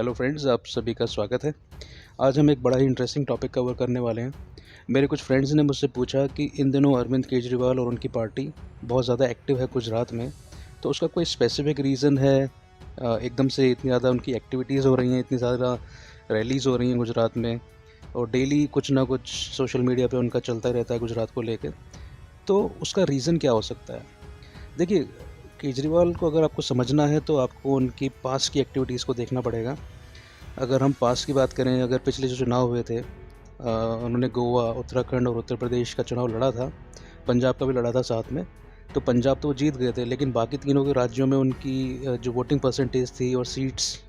Hello friends, आप सभी का स्वागत है। आज हम एक बड़ा ही इंटरेस्टिंग टॉपिक कवर करने वाले हैं। मेरे कुछ फ्रेंड्स ने मुझसे पूछा कि इन दिनों अरविंद केजरीवाल और उनकी पार्टी बहुत ज़्यादा एक्टिव है गुजरात में, तो उसका कोई स्पेसिफिक रीज़न है? एकदम से इतनी ज़्यादा उनकी एक्टिविटीज़ हो रही हैं, इतनी ज़्यादा रैलीज़ हो रही हैं गुजरात में, और डेली कुछ ना कुछ सोशल मीडिया पे उनका चलता ही रहता है गुजरात को लेके। तो उसका रीज़न क्या हो सकता है? देखिए, केजरीवाल को अगर आपको समझना है तो आपको उनकी पास्ट की एक्टिविटीज़ को देखना पड़ेगा। अगर हम पास्ट की बात करें, अगर पिछले जो चुनाव हुए थे, उन्होंने गोवा, उत्तराखंड और उत्तर प्रदेश का चुनाव लड़ा था, पंजाब का भी लड़ा था साथ में। तो पंजाब तो वो जीत गए थे, लेकिन बाकी तीनों के राज्यों में उनकी जो वोटिंग परसेंटेज थी और सीट्स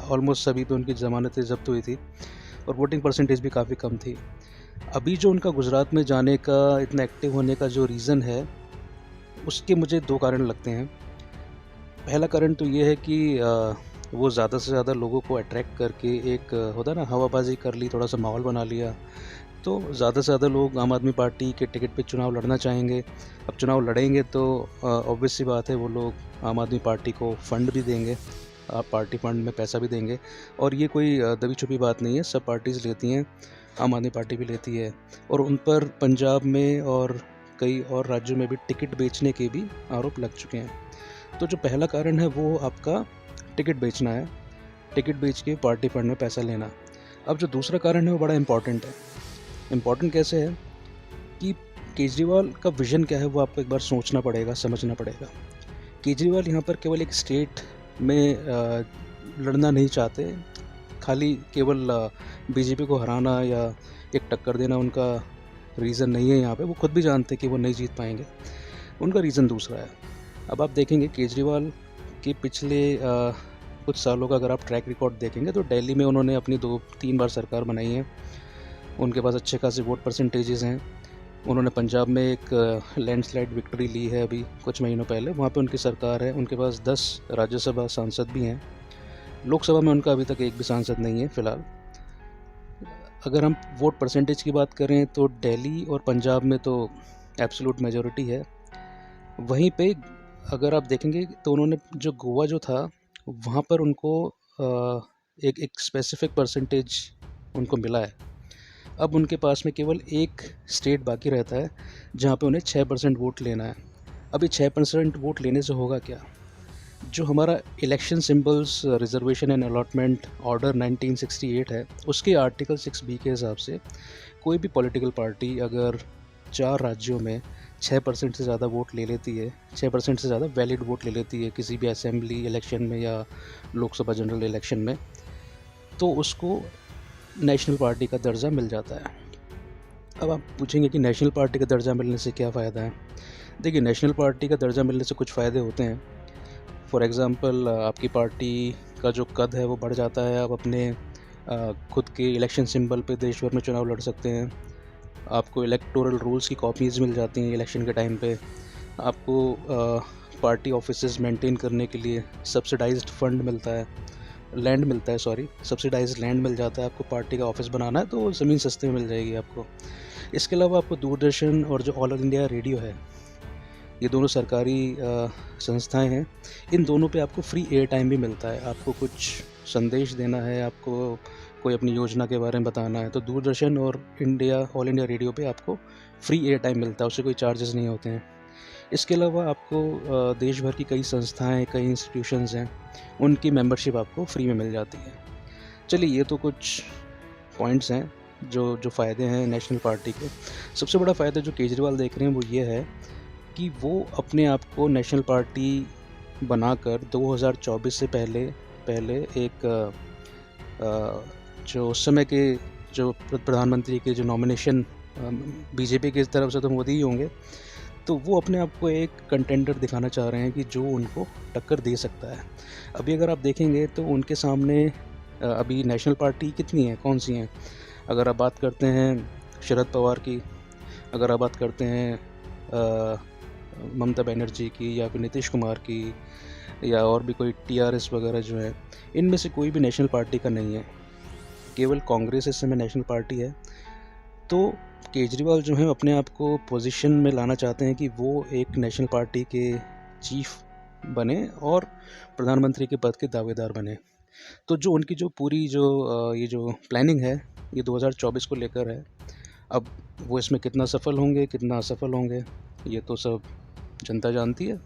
ऑलमोस्ट सभी पे उनकी ज़मानतें ज़ब्त हुई थी और वोटिंग परसेंटेज भी काफ़ी कम थी। अभी जो उनका गुजरात में जाने का, इतना एक्टिव होने का जो रीज़न है, उसके मुझे 2 कारण लगते हैं। पहला कारण तो ये है कि वो ज़्यादा से ज़्यादा लोगों को अट्रैक्ट करके एक होता है ना, हवाबाजी कर ली, थोड़ा-सा माहौल बना लिया, तो ज़्यादा से ज़्यादा लोग आम आदमी पार्टी के टिकट पे चुनाव लड़ना चाहेंगे। अब चुनाव लड़ेंगे तो ऑब्वियस सी बात है, वो लोग आम आदमी पार्टी को फंड भी देंगे, पार्टी फंड में पैसा भी देंगे। और ये कोई दबी-छुपी बात नहीं है, सब पार्टीज़ लेती हैं, आम आदमी पार्टी भी लेती है। और उन पर पंजाब में और कई और राज्यों में भी टिकट बेचने के भी आरोप लग चुके हैं। तो जो पहला कारण है वो आपका टिकट बेचना है, टिकट बेच के पार्टी फंड में पैसा लेना। अब जो दूसरा कारण है वो बड़ा इम्पॉर्टेंट है। इम्पॉर्टेंट कैसे है कि केजरीवाल का विज़न क्या है, वो आपको एक बार सोचना पड़ेगा, समझना पड़ेगा। केजरीवाल यहाँ पर केवल एक स्टेट में लड़ना नहीं चाहते, खाली केवल बीजेपी को हराना या एक टक्कर देना उनका रीज़न नहीं है यहाँ पे। वो खुद भी जानते हैं कि वो नहीं जीत पाएंगे, उनका रीज़न दूसरा है। अब आप देखेंगे केजरीवाल के पिछले कुछ सालों का अगर आप ट्रैक रिकॉर्ड देखेंगे, तो दिल्ली में उन्होंने अपनी 2-3 बार सरकार बनाई है। उनके पास अच्छे खासे वोट परसेंटेजेस हैं। उन्होंने पंजाब में एक लैंडस्लाइड विक्ट्री ली है अभी कुछ महीनों पहले, वहाँ पे उनकी सरकार है। उनके पास 10 राज्यसभा सांसद भी हैं। लोकसभा में उनका अभी तक एक भी सांसद नहीं है फ़िलहाल। अगर हम वोट परसेंटेज की बात करें तो दिल्ली और पंजाब में तो एब्सोल्यूट मेजॉरिटी है। वहीं पे अगर आप देखेंगे तो उन्होंने जो गोवा जो था, वहाँ पर उनको एक स्पेसिफिक परसेंटेज उनको मिला है। अब उनके पास में केवल एक स्टेट बाकी रहता है जहाँ पे उन्हें 6% वोट लेना है। अभी 6% वोट लेने से होगा क्या? जो हमारा election symbols reservation and allotment order 1968 है, उसके आर्टिकल 6B के हिसाब से कोई भी पॉलिटिकल पार्टी अगर 4 राज्यों में 6% से ज़्यादा वोट ले लेती है, 6% से ज़्यादा वैलिड वोट ले लेती है किसी भी असेंबली इलेक्शन में या लोकसभा जनरल इलेक्शन में, तो उसको नेशनल पार्टी का दर्जा मिल जाता है। अब आप पूछेंगे कि नेशनल पार्टी का दर्जा मिलने से क्या फ़ायदा है? देखिए, नेशनल पार्टी का दर्जा मिलने से कुछ फ़ायदे होते हैं। फॉर एग्ज़ाम्पल, आपकी पार्टी का जो कद है वो बढ़ जाता है। आप अपने खुद के इलेक्शन सिंबल पे देश भर में चुनाव लड़ सकते हैं। आपको इलेक्टोरल रूल्स की कॉपीज़ मिल जाती हैं इलेक्शन के टाइम पे। आपको पार्टी ऑफिसेज़ मेंटेन करने के लिए सब्सिडाइज्ड फंड मिलता है, लैंड मिलता है, सॉरी, सब्सिडाइज्ड लैंड मिल जाता है। आपको पार्टी का ऑफिस बनाना है तो ज़मीन सस्ते में मिल जाएगी आपको। इसके अलावा आपको दूरदर्शन और जो ऑल इंडिया रेडियो है, ये दोनों सरकारी संस्थाएं हैं। इन दोनों पे आपको फ्री एयर टाइम भी मिलता है। आपको कुछ संदेश देना है, आपको कोई अपनी योजना के बारे में बताना है, तो दूरदर्शन और ऑल इंडिया रेडियो पे आपको फ्री एयर टाइम मिलता है, उससे कोई चार्जेस नहीं होते हैं। इसके अलावा आपको देश भर की कई संस्थाएं, कई इंस्टीट्यूशंस हैं, उनकी मेंबरशिप आपको फ्री में मिल जाती है। चलिए, ये तो कुछ पॉइंट्स हैं जो जो फ़ायदे हैं नेशनल पार्टी के। सबसे बड़ा फ़ायदा जो केजरीवाल देख रहे हैं वो ये है कि वो अपने आप को नेशनल पार्टी बनाकर 2024 से पहले पहले एक जो उस समय के जो प्रधानमंत्री के जो नॉमिनेशन बीजेपी की तरफ से तो मोदी ही होंगे, तो वो अपने आप को एक कंटेंडर दिखाना चाह रहे हैं कि जो उनको टक्कर दे सकता है। अभी अगर आप देखेंगे तो उनके सामने अभी नेशनल पार्टी कितनी है, कौन सी हैं? अगर आप बात करते हैं शरद पवार की, अगर आप बात करते हैं ममता बनर्जी की, या फिर नीतीश कुमार की, या और भी कोई टीआरएस वगैरह जो है, इनमें से कोई भी नेशनल पार्टी का नहीं है। केवल कांग्रेस इस समय नेशनल पार्टी है। तो केजरीवाल जो है अपने आप को पोजीशन में लाना चाहते हैं कि वो एक नेशनल पार्टी के चीफ बने और प्रधानमंत्री के पद के दावेदार बने। तो जो उनकी जो पूरी जो ये जो प्लानिंग है, ये 2024 को लेकर है। अब वो इसमें कितना सफल होंगे, कितना असफल होंगे, ये तो सब जनता जानती है।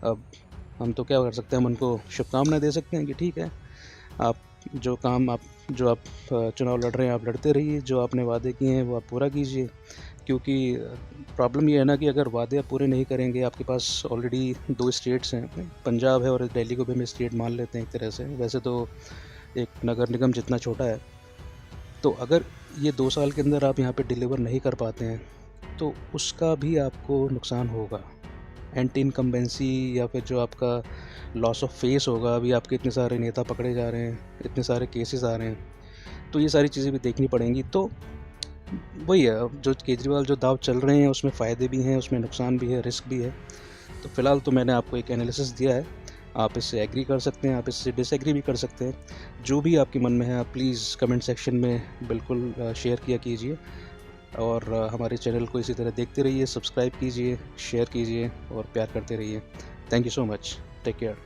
अब हम तो क्या कर सकते हैं, हम उनको शुभकामनाएँ दे सकते हैं कि ठीक है, आप जो आप चुनाव लड़ रहे हैं, आप लड़ते रहिए, जो आपने वादे किए हैं वो आप पूरा कीजिए। क्योंकि प्रॉब्लम ये है ना कि अगर वादे आप पूरे नहीं करेंगे, आपके पास ऑलरेडी 2 स्टेट्स हैं, पंजाब है और दिल्ली को भी हम स्टेट मान लेते हैं एक तरह से। वैसे तो एक नगर निगम जितना छोटा है, तो अगर ये 2 साल के अंदर आप यहाँ पे डिलीवर नहीं कर पाते हैं, तो उसका भी आपको नुकसान होगा। एंटी इनकम्बेंसी या फिर जो आपका लॉस ऑफ फेस होगा, अभी आपके इतने सारे नेता पकड़े जा रहे हैं, इतने सारे केसेस आ रहे हैं, तो ये सारी चीज़ें भी देखनी पड़ेंगी। तो वही है, अब जो केजरीवाल जो दाव चल रहे हैं उसमें फ़ायदे भी हैं, उसमें नुकसान भी है, रिस्क भी है। तो फ़िलहाल तो मैंने आपको एक एनालिसिस दिया है, आप इससे एग्री कर सकते हैं, आप इससे डिसएग्री भी कर सकते हैं। जो भी आपके मन में है आप प्लीज़ कमेंट सेक्शन में बिल्कुल शेयर किया कीजिए। और हमारे चैनल को इसी तरह देखते रहिए, सब्सक्राइब कीजिए, शेयर कीजिए और प्यार करते रहिए। Thank you so much. Take care.